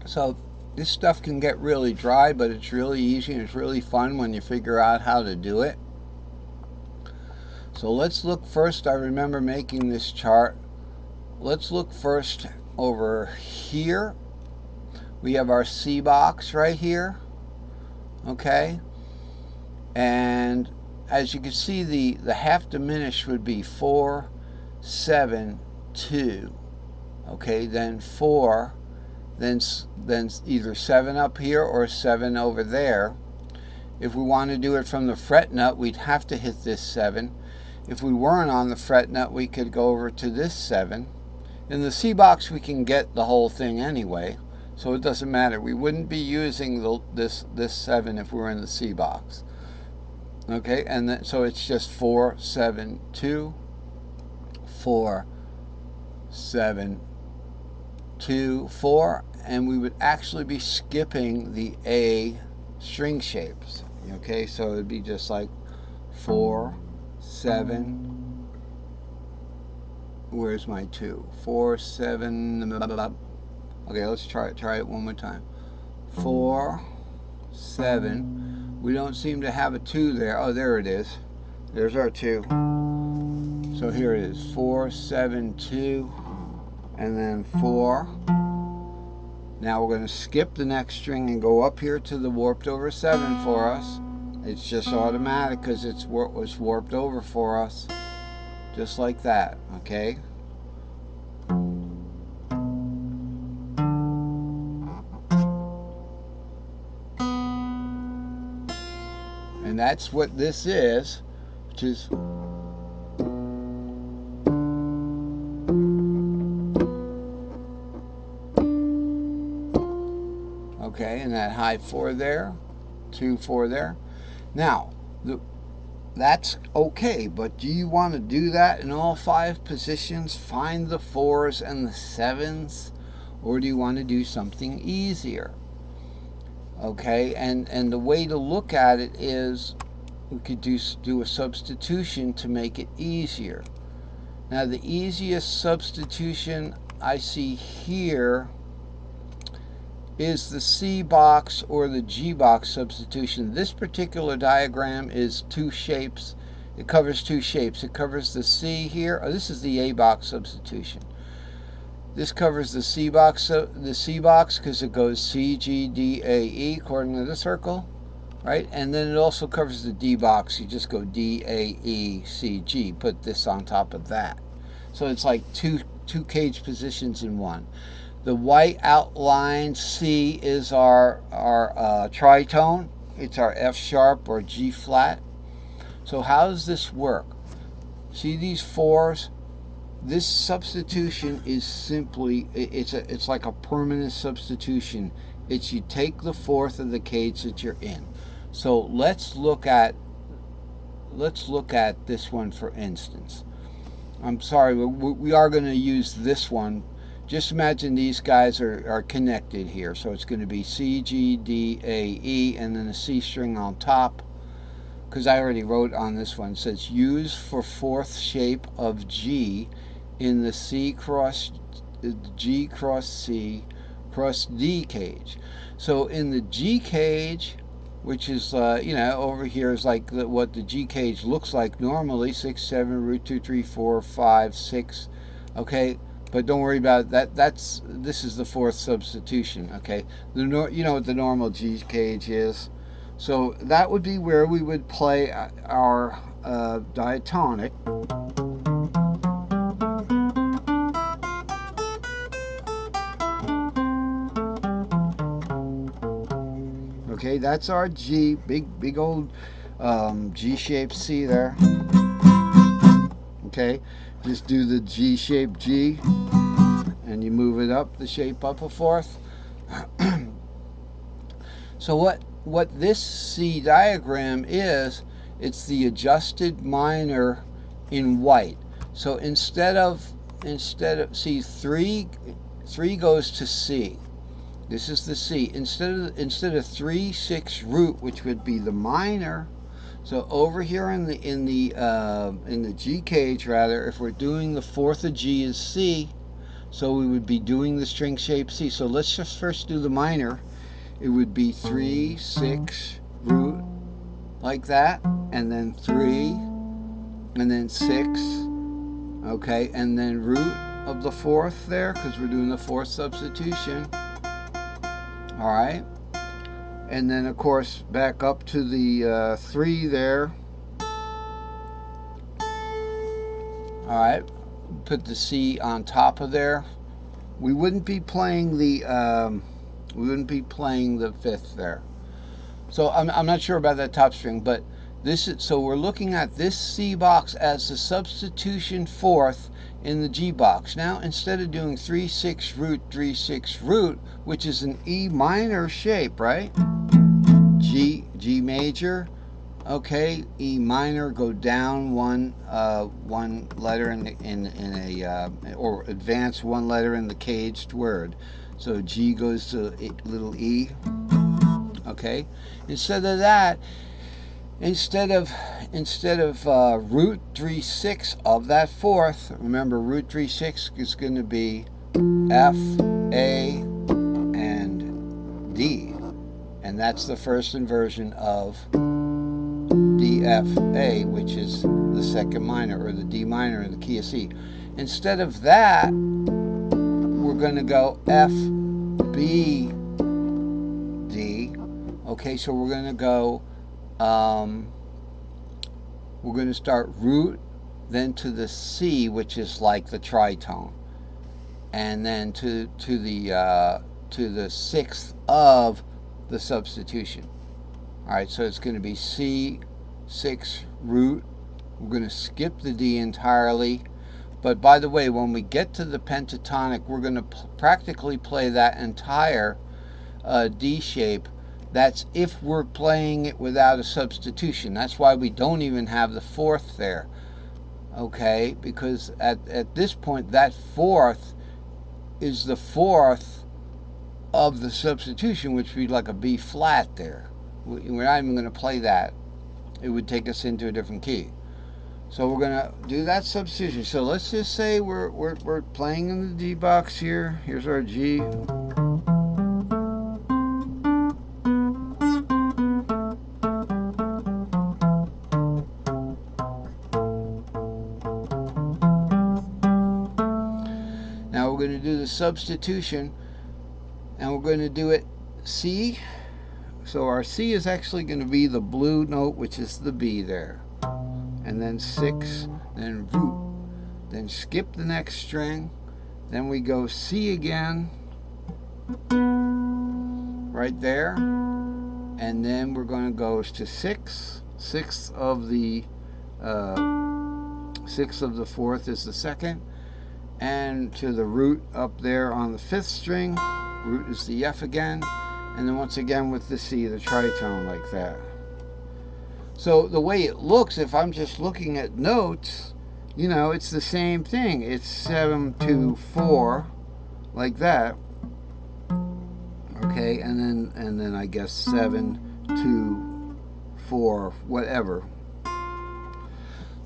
So this stuff can get really dry, but it's really easy and it's really fun when you figure out how to do it. So let's look first. I remember making this chart. Let's look first over here. We have our C box right here. Okay. And as you can see, the half diminished would be 4, 7, 2. Okay, then 4, then either 7 up here or 7 over there. If we want to do it from the fret nut, we'd have to hit this 7. If we weren't on the fret nut, we could go over to this 7. In the C box, we can get the whole thing anyway, so it doesn't matter. We wouldn't be using this 7 if we were in the C box. Okay, and then, so it's just 4, 7, 2, 4, 7, 2, 4, and we would actually be skipping the A string shapes. Okay, so it'd be just like 4, 7. Where's my 2? 4, 7. Blah, blah, blah. Okay, let's try it one more time. 4, 7. We don't seem to have a 2 there. Oh, there it is. There's our 2. So here it is. 4, 7, 2, and then 4. Now we're going to skip the next string and go up here to the warped over 7 for us. It's just automatic because it was warped over for us. Just like that, okay? And that's what this is, which is okay, and that high 4 there, 2, 4 there. Now, that's okay, but do you want to do that in all 5 positions? Find the 4s and the 7s? Or do you want to do something easier? Okay, and the way to look at it is we could do a substitution to make it easier. Now, the easiest substitution I see here is the C box or the G box substitution. This particular diagram is 2 shapes. It covers 2 shapes. It covers the C here. Oh, this is the A box substitution. This covers the C box because it goes C, G, D, A, E according to the circle, right? And then it also covers the D box. You just go D, A, E, C, G. Put this on top of that. So it's like two cage positions in one. The white outline C is our tritone. It's our F sharp or G flat. So how does this work? See these 4s? This substitution is simply, it's like a permanent substitution. It's you take the 4th of the cage that you're in. So let's look at this one for instance. I'm sorry, we are going to use this one. Just imagine these guys are connected here. So it's going to be C, G, D, A, E, and then a C string on top. Because I already wrote on this one. It says use for 4th shape of G in the C cross G cross C cross D cage. So in the G cage, which is, over here is like what the G cage looks like normally, 6, 7, root 2, 3, 4, 5, 6, okay? But don't worry about that. This is the 4th substitution, okay? You know what the normal G cage is. So that would be where we would play our diatonic. Okay, that's our G, big old G-shaped C there. Okay, just do the G-shaped G, and you move it up, the shape up a 4th. So what this C diagram is, it's the adjusted minor in white. So instead of see 3 goes to C. This is the C. Instead of 3, 6 root, which would be the minor. So over here in the G cage, rather, if we're doing the 4th of G is C, So we would be doing the string shape C. So let's just first do the minor. It would be 3, 6, root, like that, and then 3, and then 6, okay, and then root of the fourth there, because we're doing the fourth substitution. All right, and then of course back up to the 3 there. All right, put the C on top of there. We wouldn't be playing the fifth there. So I'm not sure about that top string, but this is, so we're looking at this C box as the substitution fourth in the G box. Now instead of doing 3, 6, root, 3, 6, root, which is an E minor shape, right? G major, okay, E minor, go down one letter or advance one letter in the caged word. So G goes to little E. Okay, instead of that, instead of root 3, 6 of that fourth, remember root 3, 6 is going to be F, A, and D, and that's the first inversion of D, F, A, which is the second minor, or the D minor in the key of C. Instead of that, we're going to go F, B, D. Okay, so we're going to go, we're going to start root, then to the C, which is like the tritone, and then to the sixth of the substitution. All right, so it's going to be C, 6, root. We're going to skip the D entirely. But by the way, when we get to the pentatonic, we're going to practically play that entire D shape. That's if we're playing it without a substitution. That's why we don't even have the fourth there. Okay, because at this point, that fourth is the fourth of the substitution, which would be like a B flat there. We're not even going to play that. It would take us into a different key. So we're going to do that substitution. So let's just say we're playing in the D box here. Here's our G. Now we're going to do the substitution, and we're going to do it C. So our C is actually going to be the blue note, which is the B there. And then 6, then root, then skip the next string, then we go C again, right there, and then we're going to go to 6, sixth of the fourth is the second, and to the root up there on the fifth string, root is the F again, and then once again with the C, the tritone, like that. So the way it looks, if I'm just looking at notes, you know, it's the same thing. It's 7, 2, 4, like that. Okay, and then I guess 7, 2, 4, whatever.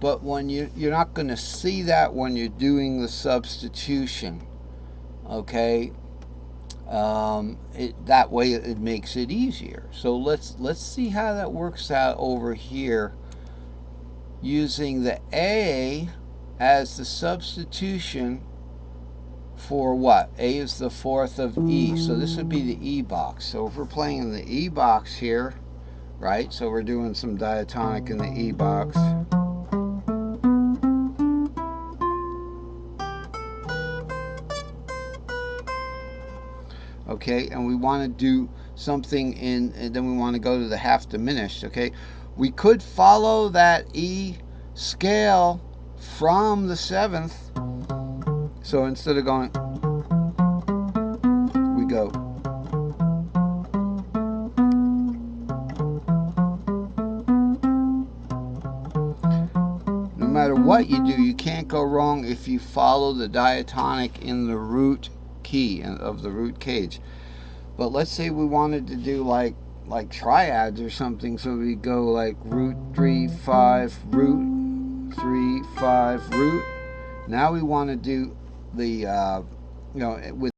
But when you're not going to see that when you're doing the substitution. Okay. That way it makes it easier. So let's see how that works out over here using the A as the substitution for what? A is the fourth of E, so this would be the E box. So if we're playing in the E box here, right, so we're doing some diatonic in the E box. Okay, and we want to do something in, and then we want to go to the half diminished. Okay, we could follow that E scale from the seventh. So instead of going, we go. No matter what you do, you can't go wrong if you follow the diatonic in the root key of the root cage. But let's say we wanted to do like triads or something, so we go like root 3, 5, root 3, 5, root. Now we want to do the with